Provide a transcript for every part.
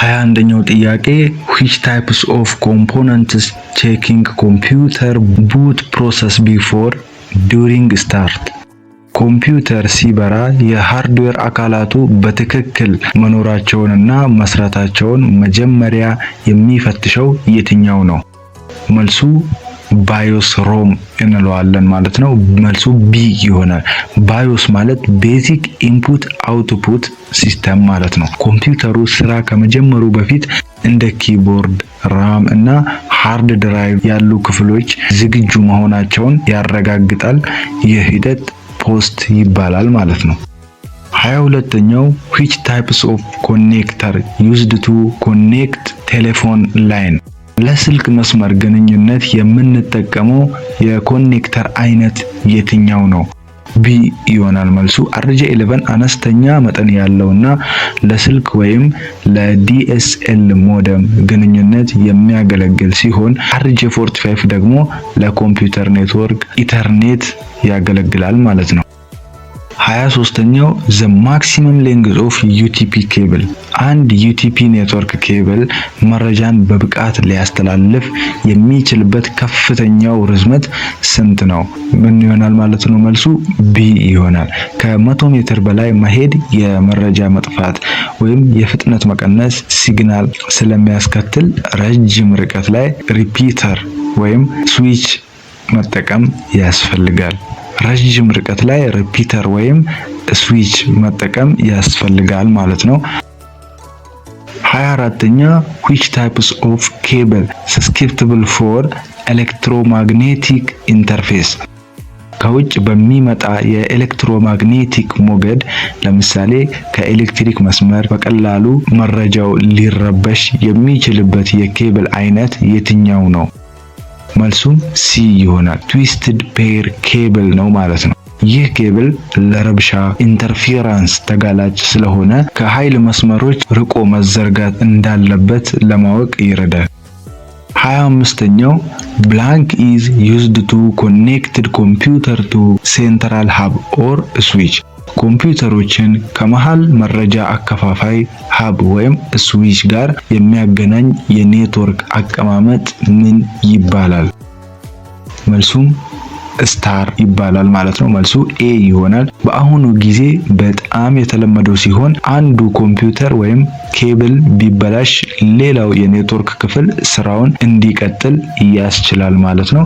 21ኛው ጥያቄ which types of components checking computer boot process before during start? ኮምፒውተር ሲበራ የሃርድዌር አካላቱ በትክክል መኖራቸውንና መስራታቸውን መጀመሪያ የሚፈትሸው የትኛው ነው? መልሱ ባዮስ ሮም እንለዋለን ማለት ነው። መልሱ ቢ ይሆናል። ባዮስ ማለት ቤዚክ ኢንፑት አውትፑት ሲስተም ማለት ነው። ኮምፒውተሩ ስራ ከመጀመሩ በፊት እንደ ኪቦርድ፣ ራም እና ሃርድ ድራይቭ ያሉ ክፍሎች ዝግጁ መሆናቸውን ያረጋግጣል። ይህ ሂደት ፖስት ይባላል ማለት ነው። 22ኛው which types of connector used to connect telephone line? ለስልክ መስመር ግንኙነት የምንጠቀመው የኮኔክተር አይነት የትኛው ነው? ቢ ይሆናል መልሱ። RJ11 አነስተኛ መጠን ያለውና ለስልክ ወይም ለዲኤስኤል ሞደም ግንኙነት የሚያገለግል ሲሆን RJ45 ደግሞ ለኮምፒውተር ኔትወርክ ኢተርኔት ያገለግላል ማለት ነው። 23ኛው the maximum length of UTP cable? አንድ UTP ኔትወርክ ኬብል መረጃን በብቃት ሊያስተላልፍ የሚችልበት ከፍተኛው ርዝመት ስንት ነው? ምን ይሆናል ማለት ነው? መልሱ ቢ ይሆናል። ከ100 ሜትር በላይ መሄድ የመረጃ መጥፋት ወይም የፍጥነት መቀነስ ሲግናል ስለሚያስከትል ረጅም ርቀት ላይ ሪፒተር ወይም ስዊች መጠቀም ያስፈልጋል። ረጅም ርቀት ላይ ሪፒተር ወይም ስዊች መጠቀም ያስፈልጋል ማለት ነው። 24ኛ which types of cable susceptible for electromagnetic interface? ከውጭ በሚመጣ የኤሌክትሮማግኔቲክ ሞገድ ለምሳሌ ከኤሌክትሪክ መስመር በቀላሉ መረጃው ሊረበሽ የሚችልበት የኬብል አይነት የትኛው ነው? መልሱም ሲ ይሆናል። ትዊስትድ ፔር ኬብል ነው ማለት ነው። ይህ ኬብል ለረብሻ ኢንተርፌረንስ ተጋላጭ ስለሆነ ከኃይል መስመሮች ርቆ መዘርጋት እንዳለበት ለማወቅ ይረዳል። 25ኛው blank is used to connect computer to central hub or switch? ኮምፒውተሮችን ከመሃል መረጃ አከፋፋይ ሀብ ወይም ስዊች ጋር የሚያገናኝ የኔትወርክ አቀማመጥ ምን ይባላል? መልሱም ስታር ይባላል ማለት ነው። መልሱ ኤ ይሆናል። በአሁኑ ጊዜ በጣም የተለመደው ሲሆን አንዱ ኮምፒውተር ወይም ኬብል ቢበላሽ ሌላው የኔትወርክ ክፍል ስራውን እንዲቀጥል ያስችላል ማለት ነው።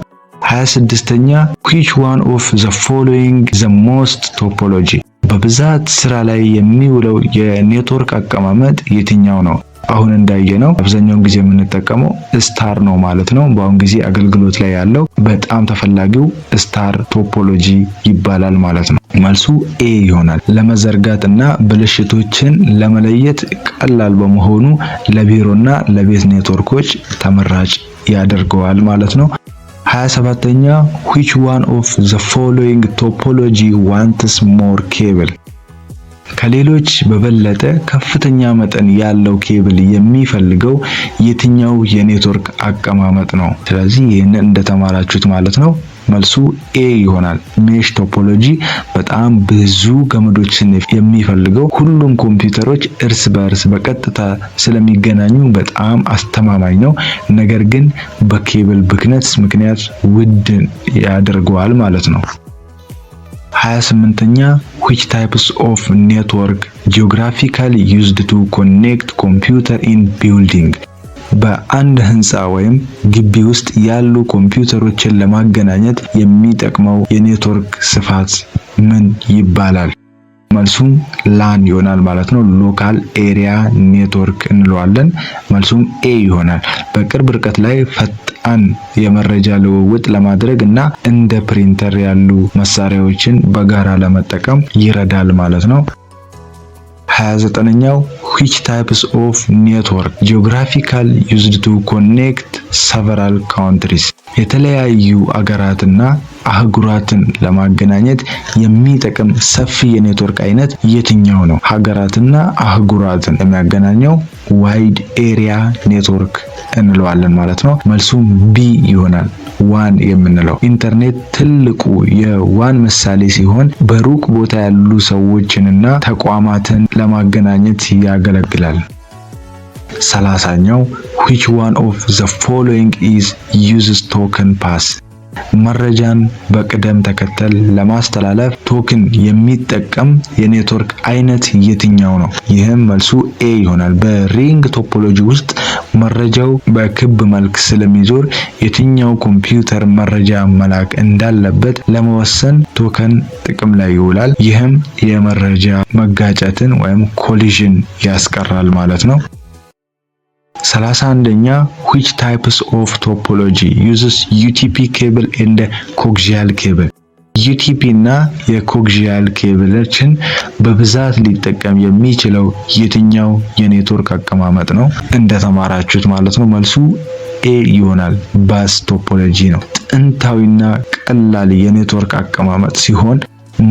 26ኛ which one of the following the most topology? በብዛት ስራ ላይ የሚውለው የኔትወርክ አቀማመጥ የትኛው ነው? አሁን እንዳየነው አብዛኛውን ጊዜ የምንጠቀመው ስታር ነው ማለት ነው። በአሁን ጊዜ አገልግሎት ላይ ያለው በጣም ተፈላጊው ስታር ቶፖሎጂ ይባላል ማለት ነው። መልሱ ኤ ይሆናል። ለመዘርጋት እና ብልሽቶችን ለመለየት ቀላል በመሆኑ ለቢሮና ለቤት ኔትወርኮች ተመራጭ ያደርገዋል ማለት ነው። 27ኛ which one of the following topology wants more cable? ከሌሎች በበለጠ ከፍተኛ መጠን ያለው ኬብል የሚፈልገው የትኛው የኔትወርክ አቀማመጥ ነው? ስለዚህ ይህንን እንደተማራችሁት ማለት ነው። መልሱ ኤ ይሆናል። ሜሽ ቶፖሎጂ በጣም ብዙ ገመዶችን የሚፈልገው ሁሉም ኮምፒውተሮች እርስ በእርስ በቀጥታ ስለሚገናኙ በጣም አስተማማኝ ነው። ነገር ግን በኬብል ብክነት ምክንያት ውድ ያደርገዋል ማለት ነው። 28ኛ which types of network geographically used to connect computer in building? በአንድ ህንፃ ወይም ግቢ ውስጥ ያሉ ኮምፒውተሮችን ለማገናኘት የሚጠቅመው የኔትወርክ ስፋት ምን ይባላል? መልሱም ላን ይሆናል ማለት ነው። ሎካል ኤሪያ ኔትወርክ እንለዋለን። መልሱም ኤ ይሆናል። በቅርብ ርቀት ላይ ፈጣን የመረጃ ልውውጥ ለማድረግ እና እንደ ፕሪንተር ያሉ መሳሪያዎችን በጋራ ለመጠቀም ይረዳል ማለት ነው። 29ኛው which types of network geographically used to connect several countries? የተለያዩ አገራትና አህጉራትን ለማገናኘት የሚጠቅም ሰፊ የኔትወርክ አይነት የትኛው ነው? ሀገራትና አህጉራትን የሚያገናኘው ዋይድ ኤሪያ ኔትወርክ እንለዋለን ማለት ነው። መልሱም ቢ ይሆናል። ዋን የምንለው ኢንተርኔት ትልቁ የዋን ምሳሌ ሲሆን በሩቅ ቦታ ያሉ ሰዎችንና ተቋማትን ለማገናኘት ያገለግላል። 30ኛው which one of the following is uses token pass? መረጃን በቅደም ተከተል ለማስተላለፍ ቶክን የሚጠቀም የኔትወርክ አይነት የትኛው ነው? ይህም መልሱ ኤ ይሆናል። በሪንግ ቶፖሎጂ ውስጥ መረጃው በክብ መልክ ስለሚዞር የትኛው ኮምፒውተር መረጃ መላክ እንዳለበት ለመወሰን ቶከን ጥቅም ላይ ይውላል። ይህም የመረጃ መጋጨትን ወይም ኮሊዥን ያስቀራል ማለት ነው። 31ኛ which types of topology uses UTP cable and coaxial cable? UTP እና የኮክሲያል ኬብሎችን በብዛት ሊጠቀም የሚችለው የትኛው የኔትወርክ አቀማመጥ ነው? እንደተማራችሁት ማለት ነው። መልሱ ኤ ይሆናል። ባስ ቶፖሎጂ ነው። ጥንታዊና ቀላል የኔትወርክ አቀማመጥ ሲሆን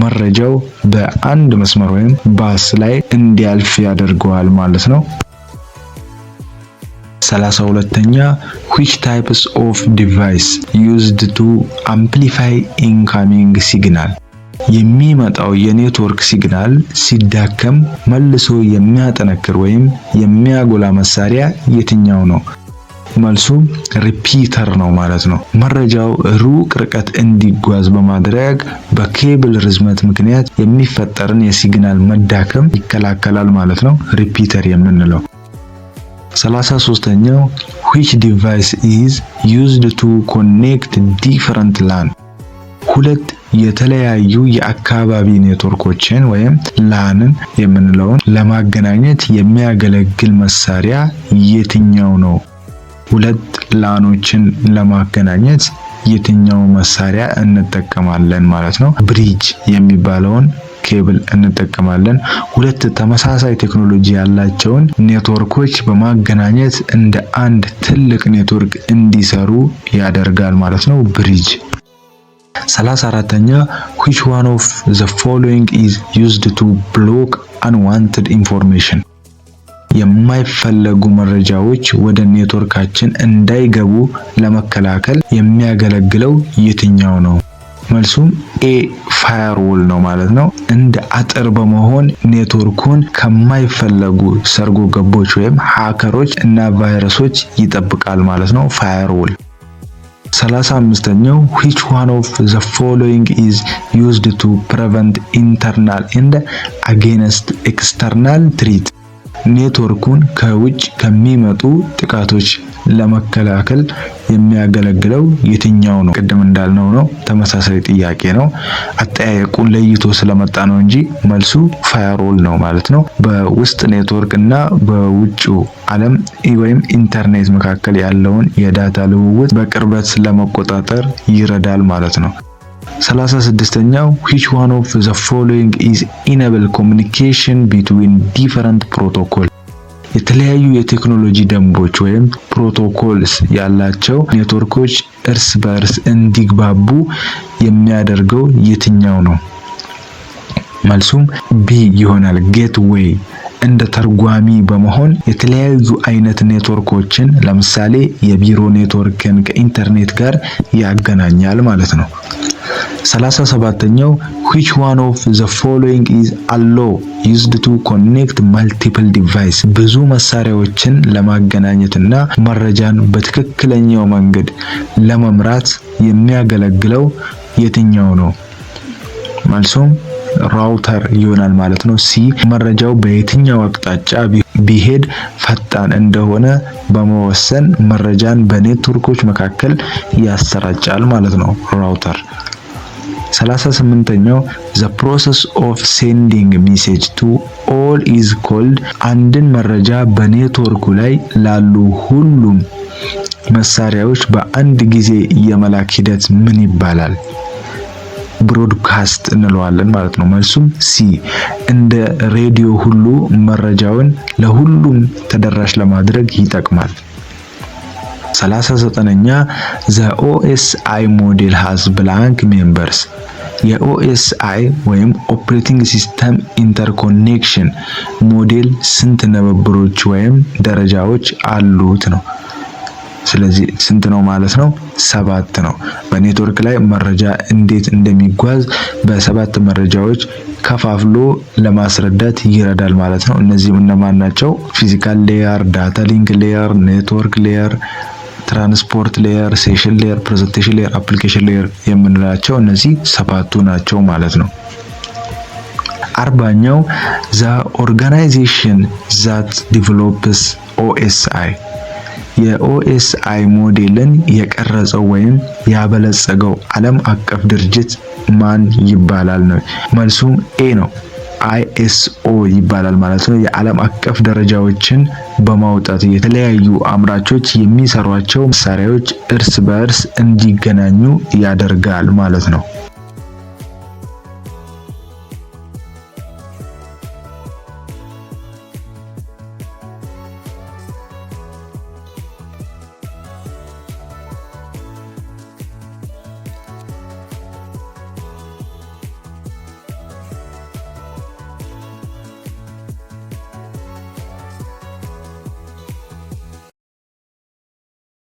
መረጃው በአንድ መስመር ወይም ባስ ላይ እንዲያልፍ ያደርገዋል ማለት ነው። 32ኛ which types of device used to amplify incoming signal? የሚመጣው የኔትወርክ ሲግናል ሲዳከም መልሶ የሚያጠነክር ወይም የሚያጎላ መሳሪያ የትኛው ነው? መልሱ ሪፒተር ነው ማለት ነው። መረጃው ሩቅ ርቀት እንዲጓዝ በማድረግ በኬብል ርዝመት ምክንያት የሚፈጠርን የሲግናል መዳከም ይከላከላል ማለት ነው ሪፒተር የምንለው። 33ኛው which device is used to connect different LAN? ሁለት የተለያዩ የአካባቢ ኔትወርኮችን ወይም ላንን የምንለውን ለማገናኘት የሚያገለግል መሳሪያ የትኛው ነው? ሁለት ላኖችን ለማገናኘት የትኛው መሳሪያ እንጠቀማለን ማለት ነው? ብሪጅ የሚባለውን ኬብል እንጠቀማለን። ሁለት ተመሳሳይ ቴክኖሎጂ ያላቸውን ኔትወርኮች በማገናኘት እንደ አንድ ትልቅ ኔትወርክ እንዲሰሩ ያደርጋል ማለት ነው ብሪጅ። 34ኛ which one of the following is used to block unwanted information? የማይፈለጉ መረጃዎች ወደ ኔትወርካችን እንዳይገቡ ለመከላከል የሚያገለግለው የትኛው ነው? መልሱም ኤ ፋየርዎል ነው ማለት ነው። እንደ አጥር በመሆን ኔትወርኩን ከማይፈለጉ ሰርጎ ገቦች ወይም ሃከሮች እና ቫይረሶች ይጠብቃል ማለት ነው ፋየርዎል። 35ኛው which one of the following is used to prevent internal and against external threat? ኔትወርኩን ከውጭ ከሚመጡ ጥቃቶች ለመከላከል የሚያገለግለው የትኛው ነው? ቅድም እንዳልነው ነው። ተመሳሳይ ጥያቄ ነው። አጠያየቁን ለይቶ ስለመጣ ነው እንጂ መልሱ ፋየርዎል ነው ማለት ነው። በውስጥ ኔትወርክ እና በውጭው ዓለም ወይም ኢንተርኔት መካከል ያለውን የዳታ ልውውጥ በቅርበት ለመቆጣጠር ይረዳል ማለት ነው። 36ኛው which one of the following is enable communication between different protocol? የተለያዩ የቴክኖሎጂ ደንቦች ወይም ፕሮቶኮልስ ያላቸው ኔትወርኮች እርስ በእርስ እንዲግባቡ የሚያደርገው የትኛው ነው? መልሱም ቢ ይሆናል። ጌትዌይ እንደ ተርጓሚ በመሆን የተለያዩ አይነት ኔትወርኮችን ለምሳሌ የቢሮ ኔትወርክን ከኢንተርኔት ጋር ያገናኛል ማለት ነው። 37ኛው which one of the following is allow used to connect multiple device? ብዙ መሳሪያዎችን ለማገናኘትና መረጃን በትክክለኛው መንገድ ለመምራት የሚያገለግለው የትኛው ነው? መልሱም ራውተር ይሆናል ማለት ነው። ሲ መረጃው በየትኛው አቅጣጫ ቢሄድ ፈጣን እንደሆነ በመወሰን መረጃን በኔትወርኮች መካከል ያሰራጫል ማለት ነው ራውተር። 38ኛው the process of sending message to all is called? አንድን መረጃ በኔትወርኩ ላይ ላሉ ሁሉም መሳሪያዎች በአንድ ጊዜ የመላክ ሂደት ምን ይባላል? ብሮድካስት እንለዋለን ማለት ነው። መልሱም ሲ እንደ ሬዲዮ ሁሉ መረጃውን ለሁሉም ተደራሽ ለማድረግ ይጠቅማል። 39ኛ the OSI model has blank members? የኦኤስአይ ወይም ኦፕሬቲንግ ሲስተም ኢንተርኮኔክሽን ሞዴል ስንት ንብብሮች ወይም ደረጃዎች አሉት ነው? ስለዚህ ስንት ነው ማለት ነው? 7 ነው። በኔትወርክ ላይ መረጃ እንዴት እንደሚጓዝ በ7 መረጃዎች ከፋፍሎ ለማስረዳት ይረዳል ማለት ነው። እነዚህም እነማን ናቸው? ፊዚካል ሌየር፣ ዳታ ሊንክ ሌየር፣ ኔትወርክ ሌየር፣ ትራንስፖርት ሌየር፣ ሴሽን ሌየር፣ ፕሬዘንቴሽን ሌየር፣ አፕሊኬሽን ሌየር የምንላቸው እነዚህ 7ቱ ናቸው ማለት ነው። 40ኛው ዘ ኦርጋናይዜሽን ዛት ዲቨሎፕስ ኦኤስአይ የኦኤስአይ ሞዴልን የቀረጸው ወይም ያበለጸገው ዓለም አቀፍ ድርጅት ማን ይባላል ነው? መልሱም ኤ ነው። አይኤስኦ ይባላል ማለት ነው። የዓለም አቀፍ ደረጃዎችን በማውጣት የተለያዩ አምራቾች የሚሰሯቸው መሳሪያዎች እርስ በእርስ እንዲገናኙ ያደርጋል ማለት ነው።